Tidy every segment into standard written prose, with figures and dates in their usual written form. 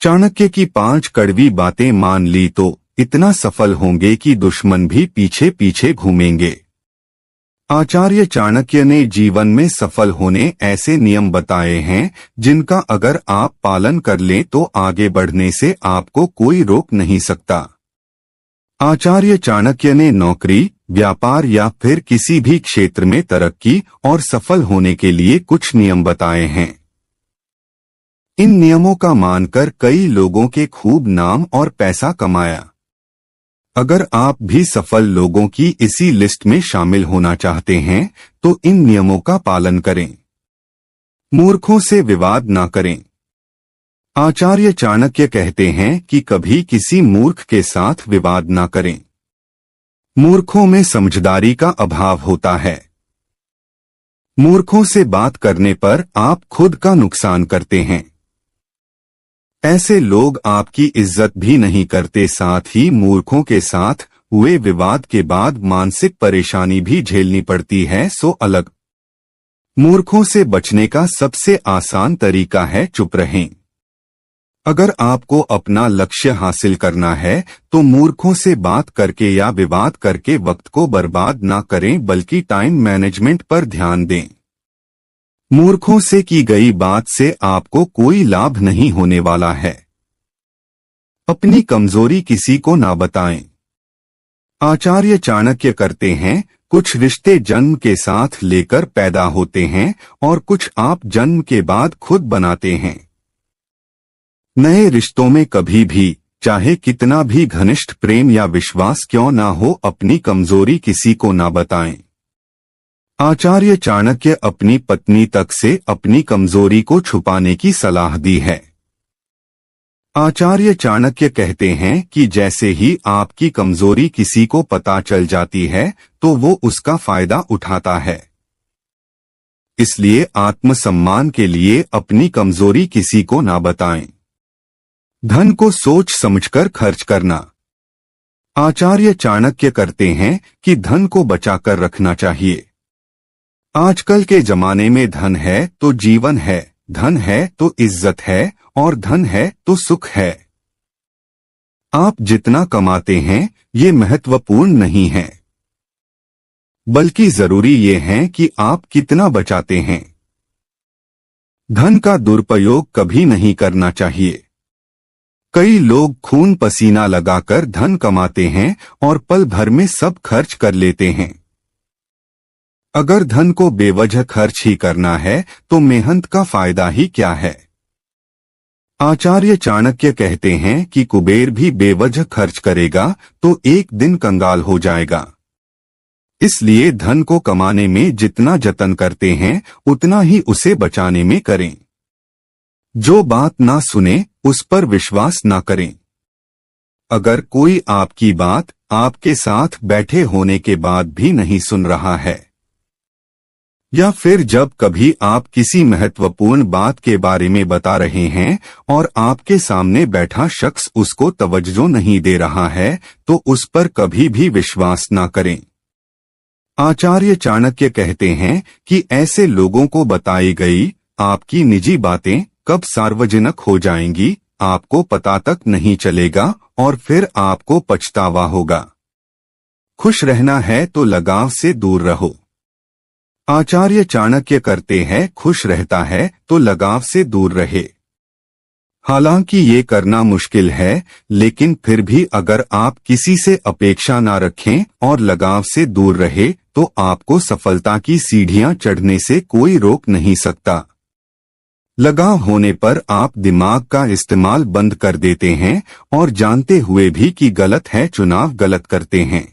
चाणक्य की 5 कड़वी बातें मान ली तो इतना सफल होंगे कि दुश्मन भी पीछे पीछे घूमेंगे। आचार्य चाणक्य ने जीवन में सफल होने ऐसे नियम बताए हैं जिनका अगर आप पालन कर लें तो आगे बढ़ने से आपको कोई रोक नहीं सकता। आचार्य चाणक्य ने नौकरी, व्यापार या फिर किसी भी क्षेत्र में तरक्की और सफल होने के लिए कुछ नियम बताए हैं। इन नियमों का मानकर कई लोगों के खूब नाम और पैसा कमाया। अगर आप भी सफल लोगों की इसी लिस्ट में शामिल होना चाहते हैं तो इन नियमों का पालन करें। मूर्खों से विवाद ना करें। आचार्य चाणक्य कहते हैं कि कभी किसी मूर्ख के साथ विवाद ना करें। मूर्खों में समझदारी का अभाव होता है। मूर्खों से बात करने पर आप खुद का नुकसान करते हैं। ऐसे लोग आपकी इज्जत भी नहीं करते, साथ ही मूर्खों के साथ हुए विवाद के बाद मानसिक परेशानी भी झेलनी पड़ती है। सो अलग मूर्खों से बचने का सबसे आसान तरीका है चुप रहें। अगर आपको अपना लक्ष्य हासिल करना है तो मूर्खों से बात करके या विवाद करके वक्त को बर्बाद ना करें, बल्कि टाइम मैनेजमेंट पर ध्यान दें। मूर्खों से की गई बात से आपको कोई लाभ नहीं होने वाला है। अपनी कमजोरी किसी को ना बताएं। आचार्य चाणक्य करते हैं, कुछ रिश्ते जन्म के साथ लेकर पैदा होते हैं और कुछ आप जन्म के बाद खुद बनाते हैं। नए रिश्तों में कभी भी, चाहे कितना भी घनिष्ठ प्रेम या विश्वास क्यों ना हो, अपनी कमजोरी किसी को ना बताएं। आचार्य चाणक्य अपनी पत्नी तक से अपनी कमजोरी को छुपाने की सलाह दी है। आचार्य चाणक्य कहते हैं कि जैसे ही आपकी कमजोरी किसी को पता चल जाती है तो वो उसका फायदा उठाता है। इसलिए आत्मसम्मान के लिए अपनी कमजोरी किसी को ना बताएं। धन को सोच समझकर खर्च करना। आचार्य चाणक्य करते हैं कि धन को बचाकर रखना चाहिए। आजकल के जमाने में धन है तो जीवन है, धन है तो इज्जत है और धन है तो सुख है। आप जितना कमाते हैं ये महत्वपूर्ण नहीं है, बल्कि जरूरी ये है कि आप कितना बचाते हैं। धन का दुरुपयोग कभी नहीं करना चाहिए। कई लोग खून पसीना लगाकर धन कमाते हैं और पल भर में सब खर्च कर लेते हैं। अगर धन को बेवजह खर्च ही करना है तो मेहनत का फायदा ही क्या है। आचार्य चाणक्य कहते हैं कि कुबेर भी बेवजह खर्च करेगा तो एक दिन कंगाल हो जाएगा। इसलिए धन को कमाने में जितना जतन करते हैं उतना ही उसे बचाने में करें। जो बात ना सुने उस पर विश्वास ना करें। अगर कोई आपकी बात आपके साथ बैठे होने के बाद भी नहीं सुन रहा है, या फिर जब कभी आप किसी महत्वपूर्ण बात के बारे में बता रहे हैं और आपके सामने बैठा शख्स उसको तवज्जो नहीं दे रहा है, तो उस पर कभी भी विश्वास ना करें। आचार्य चाणक्य कहते हैं कि ऐसे लोगों को बताई गई आपकी निजी बातें कब सार्वजनिक हो जाएंगी आपको पता तक नहीं चलेगा और फिर आपको पछतावा होगा। खुश रहना है तो लगाव से दूर रहो। आचार्य चाणक्य करते हैं, खुश रहता है तो लगाव से दूर रहे। हालांकि ये करना मुश्किल है, लेकिन फिर भी अगर आप किसी से अपेक्षा ना रखें और लगाव से दूर रहे तो आपको सफलता की सीढ़ियां चढ़ने से कोई रोक नहीं सकता। लगाव होने पर आप दिमाग का इस्तेमाल बंद कर देते हैं और जानते हुए भी कि गलत है चुनाव गलत करते हैं।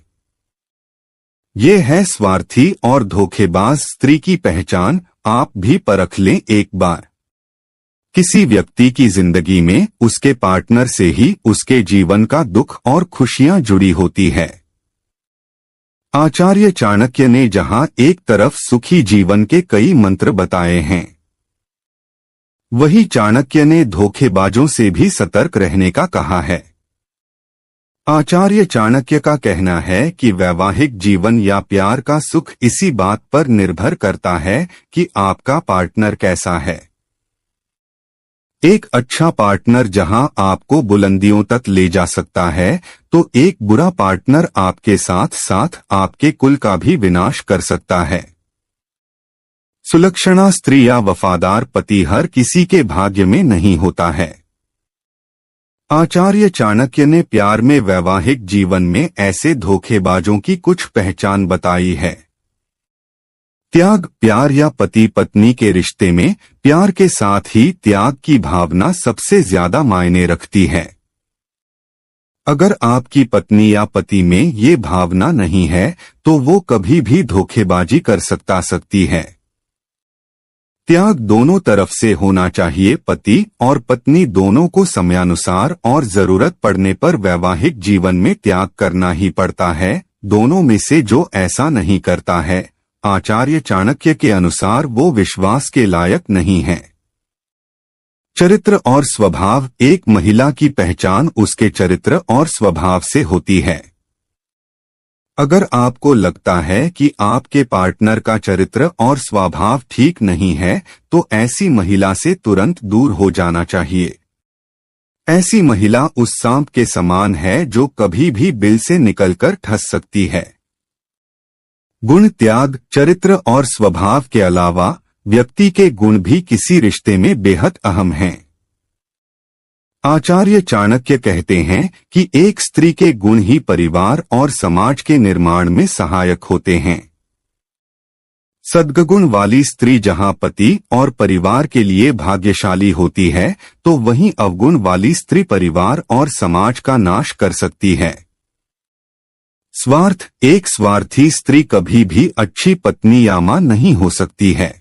ये है स्वार्थी और धोखेबाज स्त्री की पहचान। आप भी परख लें एक बार। किसी व्यक्ति की जिंदगी में उसके पार्टनर से ही उसके जीवन का दुख और खुशियां जुड़ी होती है। आचार्य चाणक्य ने जहां एक तरफ सुखी जीवन के कई मंत्र बताए हैं, वहीं चाणक्य ने धोखेबाजों से भी सतर्क रहने का कहा है। आचार्य चाणक्य का कहना है कि वैवाहिक जीवन या प्यार का सुख इसी बात पर निर्भर करता है कि आपका पार्टनर कैसा है। एक अच्छा पार्टनर जहां आपको बुलंदियों तक ले जा सकता है, तो एक बुरा पार्टनर आपके साथ साथ आपके कुल का भी विनाश कर सकता है। सुलक्षणा स्त्री या वफादार पति हर किसी के भाग्य में नहीं होता है। आचार्य चाणक्य ने प्यार में वैवाहिक जीवन में ऐसे धोखेबाजों की कुछ पहचान बताई है। त्याग, प्यार या पति पत्नी के रिश्ते में प्यार के साथ ही त्याग की भावना सबसे ज्यादा मायने रखती है। अगर आपकी पत्नी या पति में ये भावना नहीं है, तो वो कभी भी धोखेबाजी कर सकती है। त्याग दोनों तरफ से होना चाहिए। पति और पत्नी दोनों को समयानुसार और जरूरत पड़ने पर वैवाहिक जीवन में त्याग करना ही पड़ता है। दोनों में से जो ऐसा नहीं करता है, आचार्य चाणक्य के अनुसार वो विश्वास के लायक नहीं है। चरित्र और स्वभाव, एक महिला की पहचान उसके चरित्र और स्वभाव से होती है। अगर आपको लगता है कि आपके पार्टनर का चरित्र और स्वभाव ठीक नहीं है, तो ऐसी महिला से तुरंत दूर हो जाना चाहिए। ऐसी महिला उस सांप के समान है जो कभी भी बिल से निकलकर ठस सकती है। गुण, त्याग, चरित्र और स्वभाव के अलावा व्यक्ति के गुण भी किसी रिश्ते में बेहद अहम हैं। आचार्य चाणक्य कहते हैं कि एक स्त्री के गुण ही परिवार और समाज के निर्माण में सहायक होते हैं। सद्गुण वाली स्त्री जहां पति और परिवार के लिए भाग्यशाली होती है, तो वहीं अवगुण वाली स्त्री परिवार और समाज का नाश कर सकती है। स्वार्थ, एक स्वार्थी स्त्री कभी भी अच्छी पत्नी या मां नहीं हो सकती है।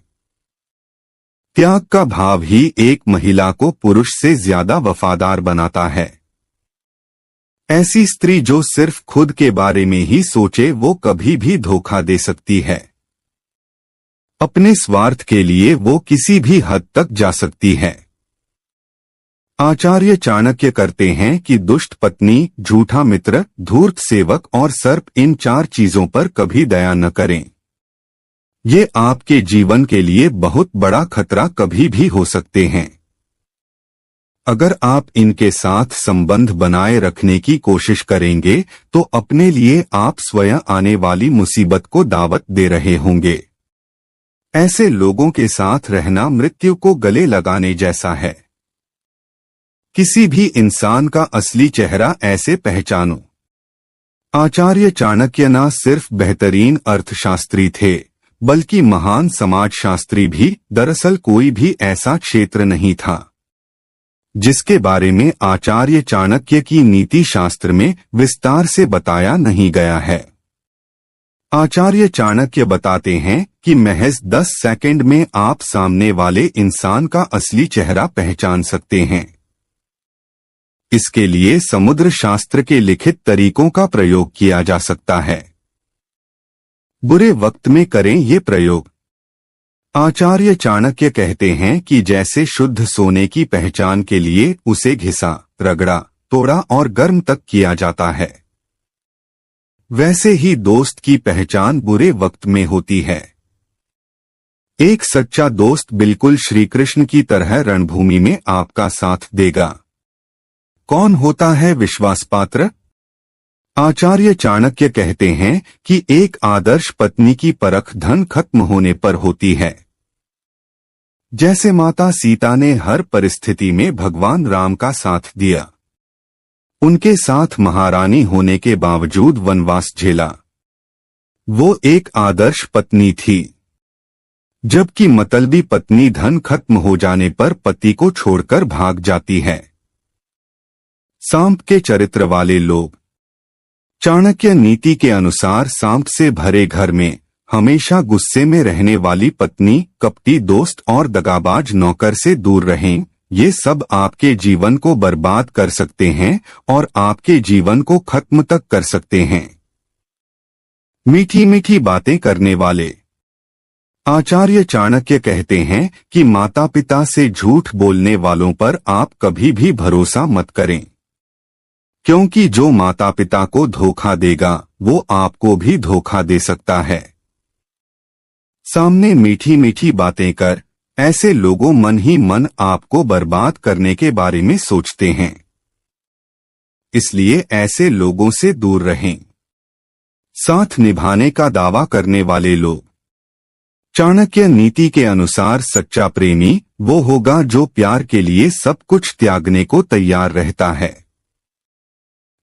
त्याग का भाव ही एक महिला को पुरुष से ज्यादा वफादार बनाता है। ऐसी स्त्री जो सिर्फ खुद के बारे में ही सोचे, वो कभी भी धोखा दे सकती है। अपने स्वार्थ के लिए वो किसी भी हद तक जा सकती है। आचार्य चाणक्य करते हैं कि दुष्ट पत्नी, झूठा मित्र, धूर्त सेवक और सर्प, इन 4 चीजों पर कभी दया न करें। ये आपके जीवन के लिए बहुत बड़ा खतरा कभी भी हो सकते हैं। अगर आप इनके साथ संबंध बनाए रखने की कोशिश करेंगे, तो अपने लिए आप स्वयं आने वाली मुसीबत को दावत दे रहे होंगे। ऐसे लोगों के साथ रहना मृत्यु को गले लगाने जैसा है। किसी भी इंसान का असली चेहरा ऐसे पहचानो। आचार्य चाणक्य न सिर्फ बेहतरीन अर्थशास्त्री थे, बल्कि महान समाजशास्त्री भी। दरअसल कोई भी ऐसा क्षेत्र नहीं था जिसके बारे में आचार्य चाणक्य की नीति शास्त्र में विस्तार से बताया नहीं गया है। आचार्य चाणक्य बताते हैं कि महज 10 सेकंड में आप सामने वाले इंसान का असली चेहरा पहचान सकते हैं। इसके लिए समुद्र शास्त्र के लिखित तरीकों का प्रयोग किया जा सकता है। बुरे वक्त में करें ये प्रयोग। आचार्य चाणक्य कहते हैं कि जैसे शुद्ध सोने की पहचान के लिए उसे घिसा, रगड़ा, तोड़ा और गर्म तक किया जाता है, वैसे ही दोस्त की पहचान बुरे वक्त में होती है। एक सच्चा दोस्त बिल्कुल श्री कृष्ण की तरह रणभूमि में आपका साथ देगा। कौन होता है विश्वासपात्र? आचार्य चाणक्य कहते हैं कि एक आदर्श पत्नी की परख धन खत्म होने पर होती है। जैसे माता सीता ने हर परिस्थिति में भगवान राम का साथ दिया, उनके साथ महारानी होने के बावजूद वनवास झेला, वो एक आदर्श पत्नी थी। जबकि मतलबी पत्नी धन खत्म हो जाने पर पति को छोड़कर भाग जाती है। सांप के चरित्र वाले लोग। चाणक्य नीति के अनुसार सांप से भरे घर में हमेशा गुस्से में रहने वाली पत्नी, कपटी दोस्त और दगाबाज नौकर से दूर रहें। ये सब आपके जीवन को बर्बाद कर सकते हैं और आपके जीवन को खत्म तक कर सकते हैं। मीठी मीठी बातें करने वाले। आचार्य चाणक्य कहते हैं कि माता पिता से झूठ बोलने वालों पर आप कभी भी भरोसा मत करें, क्योंकि जो माता पिता को धोखा देगा वो आपको भी धोखा दे सकता है। सामने मीठी मीठी बातें कर ऐसे लोगों मन ही मन आपको बर्बाद करने के बारे में सोचते हैं, इसलिए ऐसे लोगों से दूर रहें। साथ निभाने का दावा करने वाले लोग। चाणक्य नीति के अनुसार सच्चा प्रेमी वो होगा जो प्यार के लिए सब कुछ त्यागने को तैयार रहता है।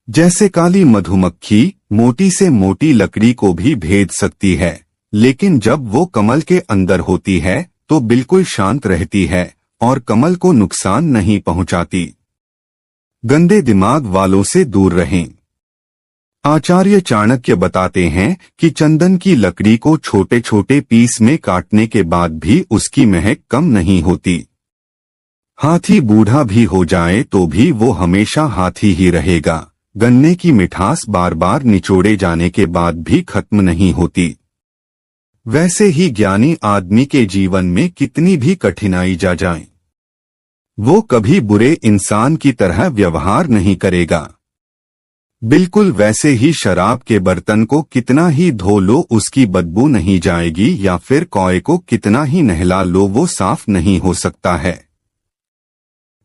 जैसे काली मधुमक्खी मोटी से मोटी लकड़ी को भी भेद सकती है, लेकिन जब वो कमल के अंदर होती है तो बिल्कुल शांत रहती है और कमल को नुकसान नहीं पहुंचाती। गंदे दिमाग वालों से दूर रहें। आचार्य चाणक्य बताते हैं कि चंदन की लकड़ी को छोटे छोटे पीस में काटने के बाद भी उसकी महक कम नहीं होती। हाथी बूढ़ा भी हो जाए तो भी वो हमेशा हाथी ही रहेगा। गन्ने की मिठास बार बार निचोड़े जाने के बाद भी खत्म नहीं होती। वैसे ही ज्ञानी आदमी के जीवन में कितनी भी कठिनाई जा जाए, वो कभी बुरे इंसान की तरह व्यवहार नहीं करेगा। बिल्कुल वैसे ही शराब के बर्तन को कितना ही धो लो उसकी बदबू नहीं जाएगी, या फिर कौए को कितना ही नहला लो वो साफ नहीं हो सकता है।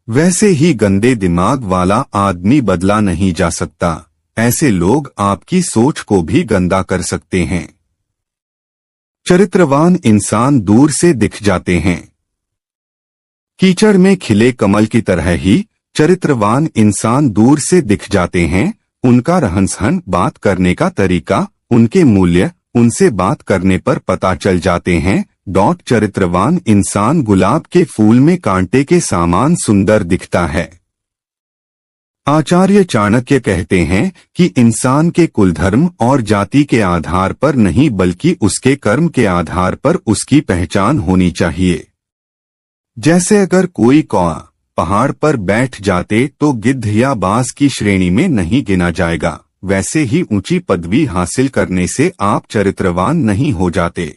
वैसे ही गंदे दिमाग वाला आदमी बदला नहीं जा सकता। ऐसे लोग आपकी सोच को भी गंदा कर सकते हैं। चरित्रवान इंसान दूर से दिख जाते हैं। कीचड़ में खिले कमल की तरह ही चरित्रवान इंसान दूर से दिख जाते हैं। उनका रहन सहन, बात करने का तरीका, उनके मूल्य उनसे बात करने पर पता चल जाते हैं। चरित्रवान इंसान गुलाब के फूल में कांटे के समान सुंदर दिखता है। आचार्य चाणक्य कहते हैं कि इंसान के कुल, धर्म और जाति के आधार पर नहीं बल्कि उसके कर्म के आधार पर उसकी पहचान होनी चाहिए। जैसे अगर कोई कौआ पहाड़ पर बैठ जाते तो गिद्ध या बाज की श्रेणी में नहीं गिना जाएगा। वैसे ही ऊंची पदवी हासिल करने से आप चरित्रवान नहीं हो जाते।